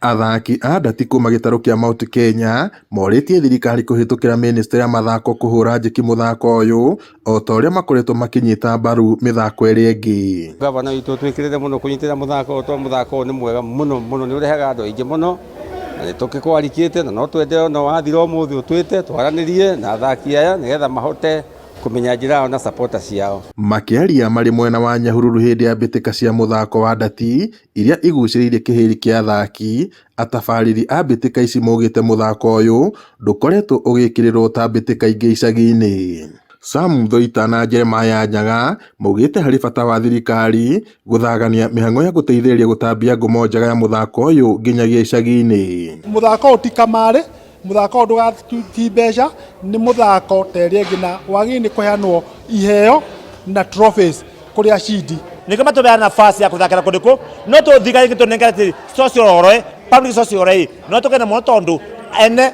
Athaki a ndati kuma gĩtarũ kĩa Mount Kenya morĩtie thirikari kũhĩtũkĩra ministry ya mathako kũhũra njeki mũthako ũyũ o ta ũrĩa makoretwo makĩnyita mbaru mĩthako ĩrĩa ĩngĩ. Gavana witũ twĩkĩrĩte mũno kũnyitĩra mũthako nĩ mwega mũno nĩ ũrehaga andũ aingĩ mũno na tũkĩkwarikĩte na no twende no wathira ũmũthĩ ũtwĩte twaranĩrie na athaki aya nĩgetha mahote kũmenya njĩra yao na supporters ciao. Makĩaria marĩ mwena wa Nyahururu hĩndĩ ya mbĩtĩka cia mũthako wa ndati iria igucĩrĩirie kĩhĩri kĩa athaki, atabarĩri a mbĩtĩka ici maugĩte mũthako ũyũ ndũkoretwo ũgĩkĩrĩrwo ta mbĩtĩka ingĩ icagi-inĩ. Sam Thoita na Jeremiah Nyaga maugĩte harĩ bata wa thirikari gũthagania mĩhang'o ya gũteithĩrĩria gũtambia ngumo njega ya mũthako ũyũ nginyagia icagi-inĩ. Mũthako ũyũ ti kamarĩ, mũthako ũyũ ndũgati mbeca, nĩ mũthako ta ĩrĩa ĩngĩ na wagĩrĩire nĩ kũheanwo iheo na trophies kũrĩ acindi. Nĩkĩo matũbea nafasi ya kũthakĩra kũndũ no tũthigari gĩtũnengera social oroe public social oroe no tũkena mũno tondũ ene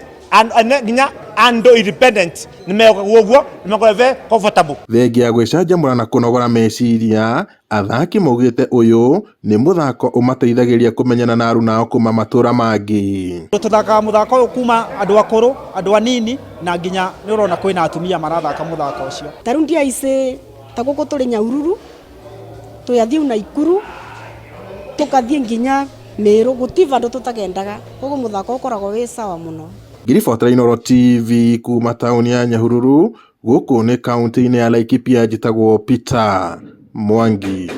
nginya andũ independent nĩmeka ũguo nĩmekove comfortable. Thengia gwĩcanjamũra na kũnogora meciria, athaki maugĩte ũyũ nĩ mũthako ũmateithagĩria kũmenyana na aruna ao kuma matũra mangĩ. Tũthakaga mũthako ũyũ kuma andũ akũrũ, andũ anini na nginya nĩ ũrona kwĩna atumia marathaka mũthako ũcio. Tarĩu ndiaici ta gũkũ tũrĩ Nyahururu twathiĩ Naikuru tũkathiĩ nginya Meru gũtirĩ handũ tũtagendaga, koguo mũthako ũkoragwo wĩ sawa mũno. Ngiribuatĩra Inooro TV kuma taũni ya Nyahururu, gũkũ nĩ kaũntĩ-inĩ ya Laikipia, njĩtagwo Peter Mwangi.